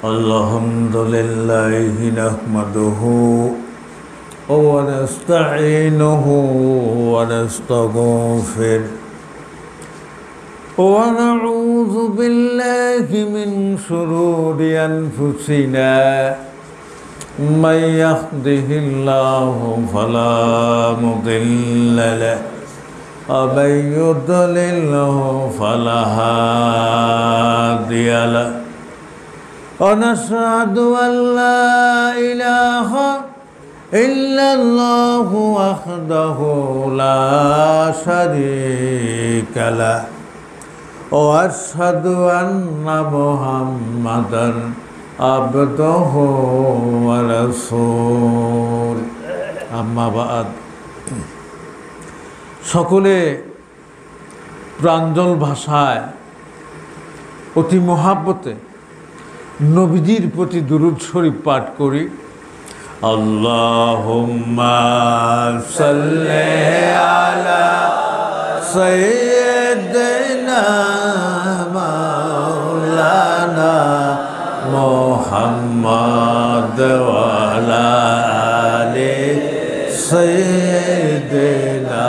Alhamdulillahi nahmaduhu wa nasta'inuhu wa nastaghfiruh wa na'udzu billahi min shururi anfusina man yahdihillahu fala mudilla lahu ومن يضلله فلا هادي له ونشهد أن لا إله إلا الله وحده لا شريك له وأشهد أن محمدا عبده ورسوله أما بعد সকলে প্রাঞ্জল ভাষায় অতি মহাব্বতে নবীজির প্রতি দুরূদ শরীফ পাঠ করি। আল্লাহুম্মা সাল্লি আলা সাইয়্যিদিনা মাওলানা মুহাম্মদ ওয়া আলা আলি সাইয়্যিদিনা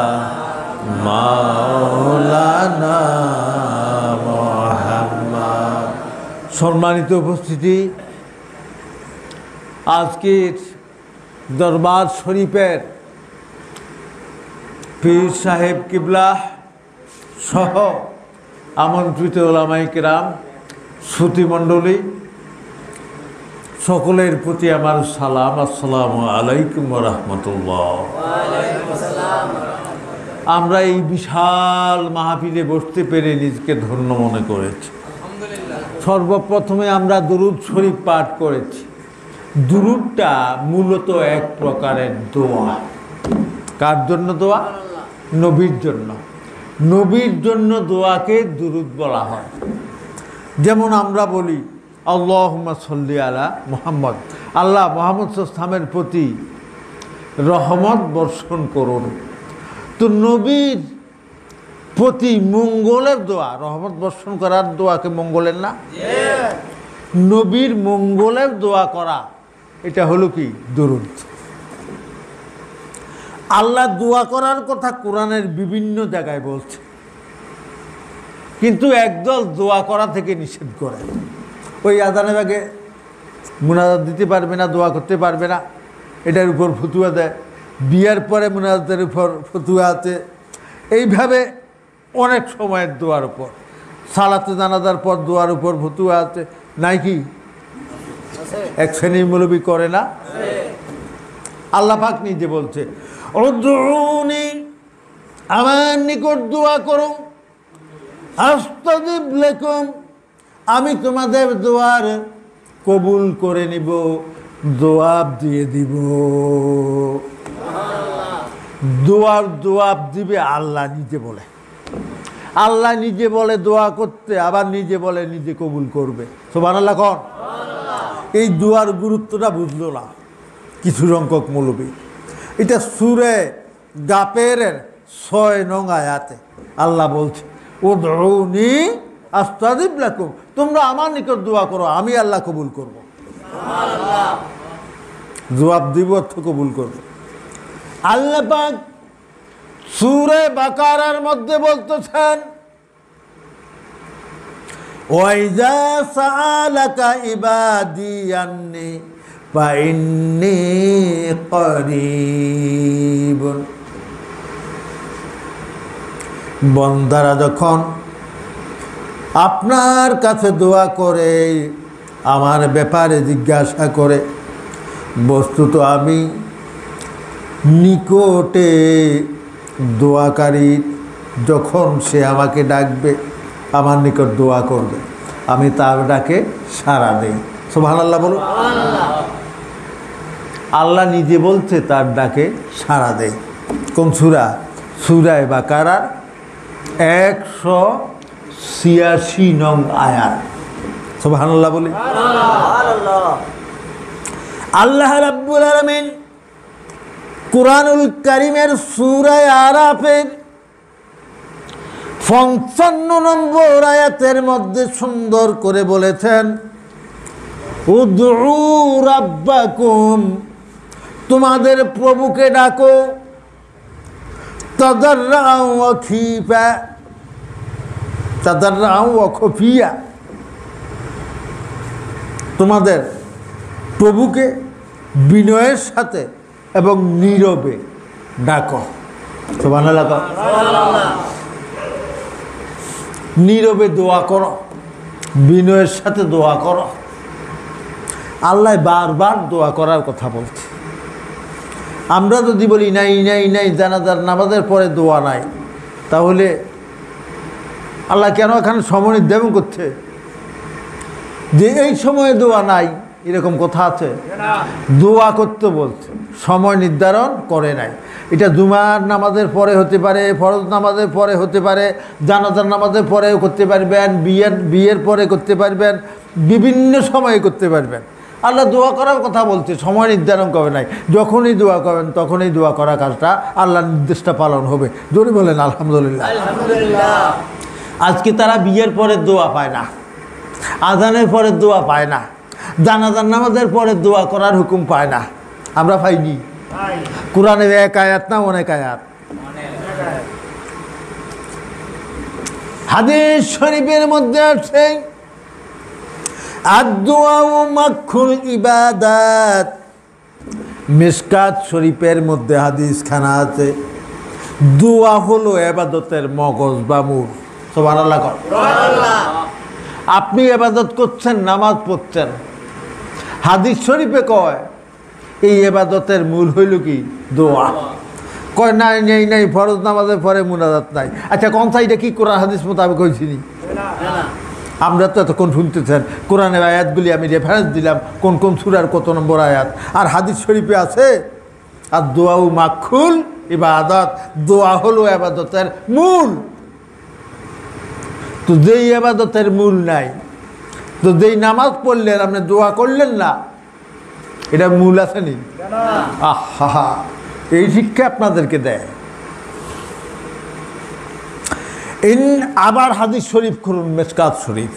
মাওলানা মুহাম্মদ। সম্মানিত উপস্থিতি, আজকের দরবার শরীফের পীর সাহেব কিবলা সহ আমন্ত্রিত ওলামায়ে কেরাম, শ্রুতিমণ্ডলী সকলের প্রতি আমার সালাম। আসসালামু আলাইকুম ওয়া রাহমাতুল্লাহ। আমরা এই বিশাল মাহফিলে বসতে পেরে নিজেকে ধন্য মনে করেছি। সর্বপ্রথমে আমরা দুরূদ শরীফ পাঠ করেছি। দুরূদটা মূলত এক প্রকারের দোয়া। কার জন্য দোয়া? নবীর জন্য। নবীর জন্য দোয়াকে দুরূদ বলা হয়। যেমন আমরা বলি আল্লাহুম্মা সাল্লি আলা মুহাম্মদ, আল্লাহ মুহাম্মদ সাল্লাল্লাহু আলাইহি ওয়াসাল্লামের প্রতি রহমত বর্ষণ করুন। তো নবীর প্রতি মঙ্গলের দোয়া, রহমত বর্ষণ করার দোয়াকে মঙ্গলের না? নবীর মঙ্গলের দোয়া করা, এটা হলো কি? দুরূদ। আল্লাহ দোয়া করার কথা কোরআনের বিভিন্ন জায়গায় বলছে, কিন্তু একদল দোয়া করা থেকে নিষেধ করে। ওই আজানের আগে মুনাজাত দিতে পারবে না, দোয়া করতে পারবে না, এটার উপর ফতুয়া দেয়। বিয়ার পরে মুনাজাতের উপর ফতুয়া আছে। এইভাবে অনেক সময়ের দোয়ার উপর, সালাতে জানাজার পর দোয়ার উপর ফতুয়া আছে, নাই কি? এক শ্রেণীর মৌলবী করে না? আল্লাহ পাক নিজে বলছে, উদউনি, আমার নিকট দোয়া করো, আস্তাজিব লাকুম, আমি তোমাদের দোয়ার কবুল করে নিব, জবাব দিয়ে দিব। দোয়ার জবাব দিবে আল্লাহ নিজে বলে। আল্লাহ নিজে বলে দোয়া করতে, আবার নিজে বলে নিজে কবুল করবে। সুবহানাল্লাহ কোন? এই দোয়ার গুরুত্বটা বুঝলো না কিছু সংখ্যক মৌলবী। এটা সূরা গাফিরের 6 নং আয়াতে আল্লাহ বলছে, উদউনি আস্তাজিব লাকুম, তোমরা আমার নিকট দোয়া করো, আমি আল্লাহ কবুল করব। জবাব দিব অর্থ কবুল করব। আল্লাহ পাক সূরা বাকারার মধ্যে বলতেছেন, ওয়াইজা সাআলাকা ইবাদি আন্নী ফাইন্নী করিবুন, বান্দারা যখন আপনার কাছে দোয়া করে, আমার ব্যাপারে জিজ্ঞাসা করে, বস্তুত আমি নিকটে দোয়াকারী, যখন সে আমাকে ডাকবে, আমার নিকট দোয়া করবে, আমি তার ডাকে সাড়া দেই। সুবহানাল্লাহ বলুন। আল্লাহ নিজে বলছে তার ডাকে সাড়া দেয়। কোন সূরা? সূরা বাকারার 186 নং আয়াত। সুবহানাল্লাহ বলি। আল্লাহ রাব্বুল আলামিন কুরআনুল কারীমের সূরা আরাফের 55 নম্বর আয়াতের মধ্যে সুন্দর করে বলেছেন, উদউ রাব্বাকুম, তোমাদের প্রভুকে ডাকো, তাদাররাউ ওয়া খিফা, তাদাররাউ ওয়া খুফিয়া, তোমাদের প্রভুকে বিনয়ের সাথে এবং নীরবে ডাকো। সুবহানাল্লাহ। নীরবে দোয়া করো, বিনয়ের সাথে দোয়া করো। আল্লাহ বারবার দোয়া করার কথা বলছে। আমরা যদি বলি নাই নাই নাই, জানাজার নামাজের পরে দোয়া নাই, তাহলে আল্লাহ কেন এখানে সময় নির্ধারণ করছে যে এই সময়ে দোয়া নাই? এরকম কথা আছে? দোয়া করতে বলছে, সময় নির্ধারণ করে নাই। এটা জুমার নামাজের পরে হতে পারে, ফরজ নামাজের পরে হতে পারে, জানাজার নামাজের পরেও করতে পারবেন, বিয়ের পরে করতে পারবেন, বিভিন্ন সময়ে করতে পারবেন। আল্লাহ দোয়া করার কথা বলছে, সময় নির্ধারণ করে নাই। যখনই দোয়া করবেন তখনই দোয়া করা কাজটা, আল্লাহর নির্দেশটা পালন হবে। জোরে বলেন আলহামদুলিল্লাহ। আজকে তারা বিয়ের পরে দোয়া পায় না, আজানের পরে দোয়া পায় না, জানাজার নামাজের পরে দোয়া করার হুকুম পায় না। আমরা পাইনি? কোরআনের এক আয়াত না অনেক আয়াত। হাদিস শরীফের মধ্যে আছে, আদ-দুআউ মাখুল ইবাদাত। মিশকাত শরীফের মধ্যে হাদিস খানা আছে, দোয়া হলো ইবাদতের মগজ বা মূল। সুবহানাল্লাহ। আপনি ইবাদত করছেন, নামাজ পড়ছেন, হাদিস শরীফে কয় এই ইবাদতের মূল হইল কি? দোয়া। কয় নাই নাই নাই, ফরজ নামাজের পরে মুনাজাত নাই। আচ্ছা কোন সাইডে কি কোরআন হাদিস মোতাবেক হয়েছিনি? আমরা তো এতক্ষণ শুনতেছেন কোরআনের আয়াতগুলি আমি রেফারেন্স দিলাম, কোন কোন সূরার কত নম্বর আয়াত। আর হাদিস শরীফে আছে আর দোয়াউ মাখুল ইবাদত, দোয়া হলো ইবাদতের মূল। তো যেই ইবাদতের মূল নাই, তো যেই নামাজ পড়লেন আপনি দোয়া করলেন না, এটা মূল আছে নি? আহা, এই শিক্ষা আপনাদেরকে দেয়। আবার হাদিস শরীফ করুন, মিশকাত শরীফ,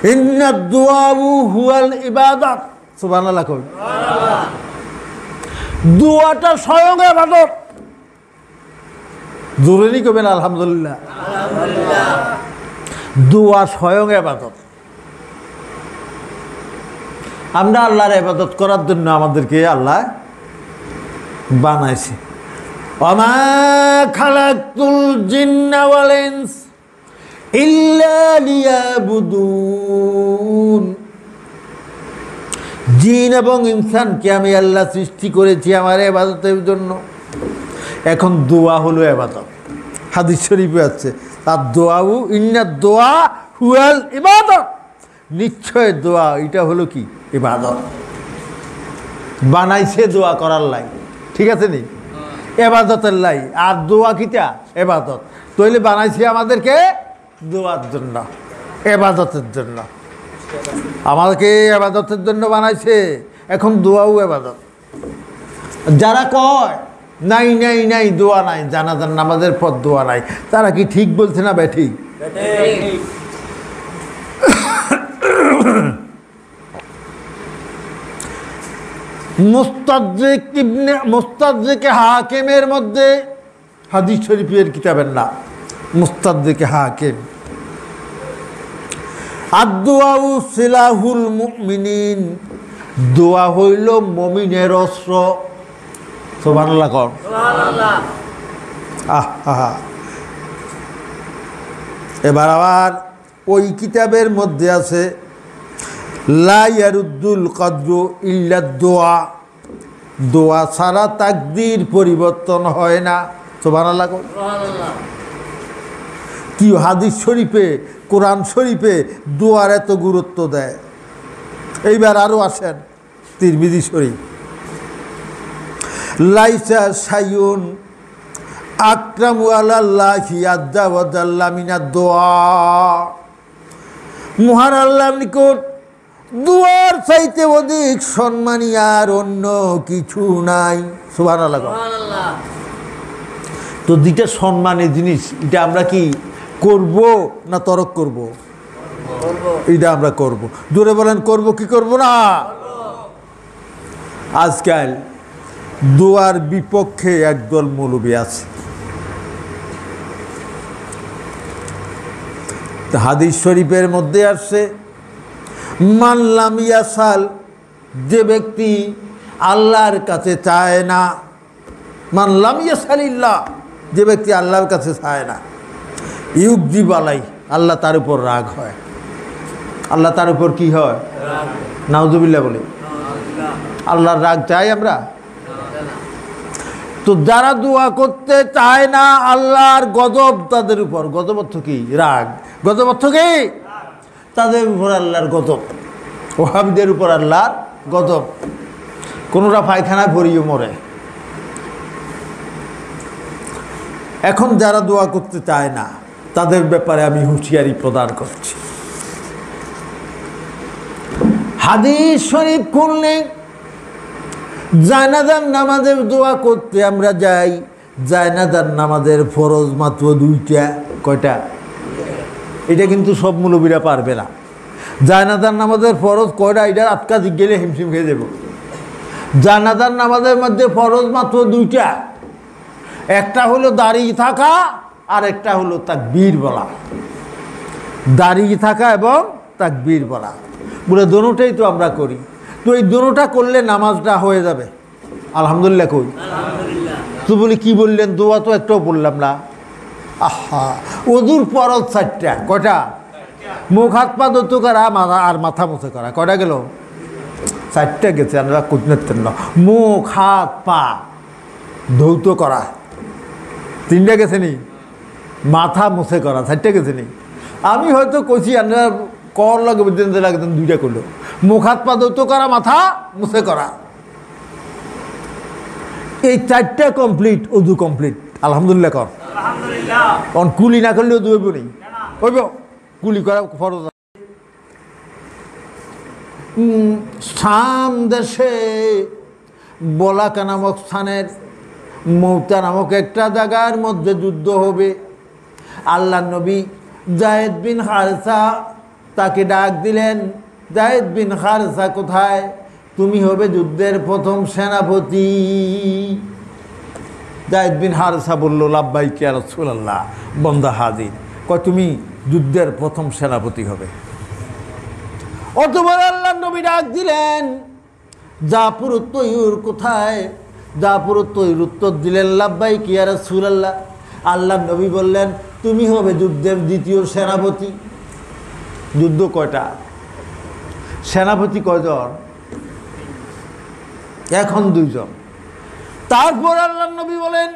ইন্না দুআউ হুয়াল ইবাদাত। সুবহানাল্লাহ। দোয়াটা স্বয়ং ইবাদত। জোরেই কবেন আলহামদুলিল্লাহ। দোয়া স্বয়ং ইবাদত। আমরা আল্লাহর ইবাদত করার জন্য আমাদেরকে আল্লাহ বানাইছে। ওমা খালাকতুল জিন্না ওয়াল ইনস ইল্লা লিয়াবুদুন। জিন এবং ইনসানকে আমি আল্লাহ সৃষ্টি করেছি আমার ইবাদতের জন্য। এখন দোয়া হলো ইবাদত। হাদিস শরীফে আছে আর দোয়াউ ইন্না দোয়া হুয়াল ইবাদত, নিশ্চয় দোয়া এটা হলো কি? ইবাদত। বানাইছে দোয়া করার লাই, ঠিক আছে নি? ইবাদতের লাই। আর দোয়া কিটা? ইবাদত। তাইলে বানাইছে আমাদেরকে দোয়ার জন্য, ইবাদতের জন্য। আমাদেরকে ইবাদতের জন্য বানাইছে, এখন দোয়াও ইবাদত। যারা কয় নাই নাই নাই দোয়া নাই, জানাজার নামাজের পর দোয়া নাই, তারা কি ঠিক বলছে না বেঠিক? মুস্তাদরিক হাকিমের মধ্যে, হাদিস শরীফের কিতাবের না, মুস্তাদরিক হাকিম, আদ-দুআউ সিলাহুল মুমিনিন, দোয়া হইল মুমিনের অস্ত্র। সুবহানাল্লাহ। সুবহানাল্লাহ। আহা, এবার আবার ওই কিতাবের মধ্যে আছে লা ইয়ারুদ্দুল কদরু ইল্লা দোয়া, দোয়া ছাড়া তাকদীর পরিবর্তন হয় না। সুবহানাল্লাহ। সুবহানাল্লাহ। কি হাদিস শরীফে, কোরআন শরীফে দোয়ার এত গুরুত্ব দেয়। এইবার আরও আসেন তিরমিজি শরীফ, লাইসা শাইউন আকরামু আলাল্লাহি আযজা ওয়া জাল্লা মিনাদ দোয়া। মহান আল্লাহর নিকট দুয়ার চাইতে অধিক সম্মানী আর অন্য কিছু নাই। সুবহানাল্লাহ। তো দুইটা সম্মানের জিনিস, এটা আমরা কি করব না তরক করব? এটা আমরা করব। জোরে বলেন, করব কি করব না? আজকাল দোয়ার বিপক্ষে একদল মৌলবী আছে। হাদিস শরীফের মধ্যে আসছে, মান লাম ইয়াসাল, যে ব্যক্তি আল্লাহর কাছে চায় না, মান লাম ইয়াসালিল্লাহ, যে ব্যক্তি আল্লাহর কাছে চায় না, ইউকজিব আলাই, আল্লাহ তার উপর রাগ হয়। আল্লাহ তার উপর কি হয়? নাউজুবিল্লাহ বলি। আল্লাহর রাগ চাই আমরা? তো যারা দোয়া করতে চায় না, আল্লাহর গজব তাদের উপর। গজব অর্থ কি? রাগ। গজব অর্থ কি? তাদের উপর আল্লাহর গজব। ওহাবিদের উপর আল্লাহর গজব। কোনোটা পায়খানা ভরিয়ে মরে। এখন যারা দোয়া করতে চায় না, তাদের ব্যাপারে আমি হুঁশিয়ারি প্রদান করছি। হাদিস শরীফ খুললে জানাজার নামাজের দোয়া করতে আমরা যাই। জানাজার নামাজের ফরজ মাত্র 2টা। কয়টা? এটা কিন্তু সব মুলবিরা পারবে না। জানাজার নামাজের ফরজ কয়টা? এটা আটকা গেলে হিমশিম খেয়ে যাব। জানাজার নামাজের মধ্যে ফরজ মাত্র 2টা। একটা হলো দাঁড়িয়ে থাকা, আর একটা হলো তাকবীর বলা। দাঁড়িয়ে থাকা এবং তাকবীর বলা, বলে দোনোটাই তো আমরা করি। তো এই দোনোটা করলে নামাজটা হয়ে যাবে। আলহামদুলিল্লাহ কই? তো বলি কি বললেন? দোয়া তো একটাও বললাম না। আহা, ওযুর ফরজ 4টা। কয়টা? মুখ হাত পা ধৌত করা, আর মাথা মুছে করা। কয়টা গেল? 4টা গেছে। আমরা করতেন না। মুখ হাত পা ধৌত করা 3টা গেছে নি? মাথা মুছে করা 4টা গেছে নি? আমি হয়তো কইছি আমরা কর লাগে বুঝতে লাগে 2টা করলো। মুখ হাত পা ধৌত করা, মাথা মুছে করা, এই 4টা কমপ্লিট। ওযু কমপ্লিট। আলহামদুলিল্লাহ কর। অন কুলি না করলেও ওযু হইব নি? হইব। কুলি করা ফরজ। শাম দেশে বলাকা নামক স্থানের মৌতা নামক একটা জায়গার মধ্যে যুদ্ধ হবে। আল্লাহ নবী যায়েদ বিন হারেসা তাকে ডাক দিলেন, যায়েদ বিন হারেসা কোথায়? তুমি হবে যুদ্ধের প্রথম সেনাপতি। যায়েদ বিন হারেসা বলল, লাব্বাইক ইয়া রাসূলুল্লাহ, বন্দা হাজির। কয় তুমি যুদ্ধের প্রথম সেনাপতি হবে। অতঃপর আল্লাহ নবী ডাক দিলেন, জাফর তৈয়ুর কোথায়? জাফর তৈয়ুর উত্তর দিলেন, লাব্বাইক ইয়া রাসূলুল্লাহ। আল্লাহ নবী বললেন, তুমি হবে যুদ্ধের দ্বিতীয় সেনাপতি। যুদ্ধ কয়টা? সেনাপতি কয়জন? এখন 2 জন। তারপর আল্লাহ নবী বলেন,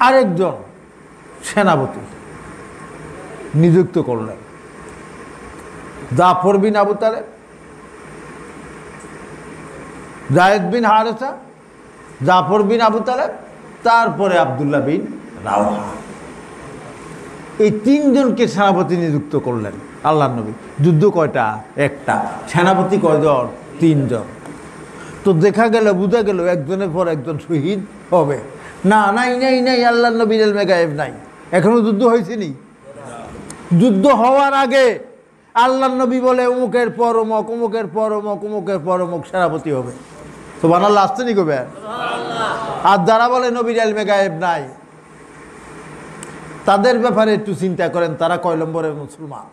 আরেকজন সেনাপতি নিযুক্ত করলেন, জাফর বিন আবু তালেব, যায়েদ বিন হারেসা, জাফর বিন আবু তালেব, তারপরে আব্দুল্লাহ বিন রাওহা। এই 3 জনকে সেনাপতি নিযুক্ত করলেন আল্লাহ নবী। যুদ্ধ কয়টা? একটা। সেনাপতি কয়জন? 3 জন। তো দেখা গেল, বোঝা গেল একজনের পর একজন শহীদ হবে না। নাই নাই নাই, আল্লাহ নবীর ইলমে গায়েব নাই। এখনো যুদ্ধ হয়েছে নি? যুদ্ধ হওয়ার আগে আল্লাহ নবী বলে, অমুকের পর অমুক, অমুকের পর অমুক, অমুকের পর অমুক সেনাপতি হবে। সুবহানাল্লাহ আসতে নি কবে? আর যারা বলে নবীর ইলমে গায়েব নাই, তাদের ব্যাপারে একটু চিন্তা করেন, তারা কয় নম্বরের মুসলমান?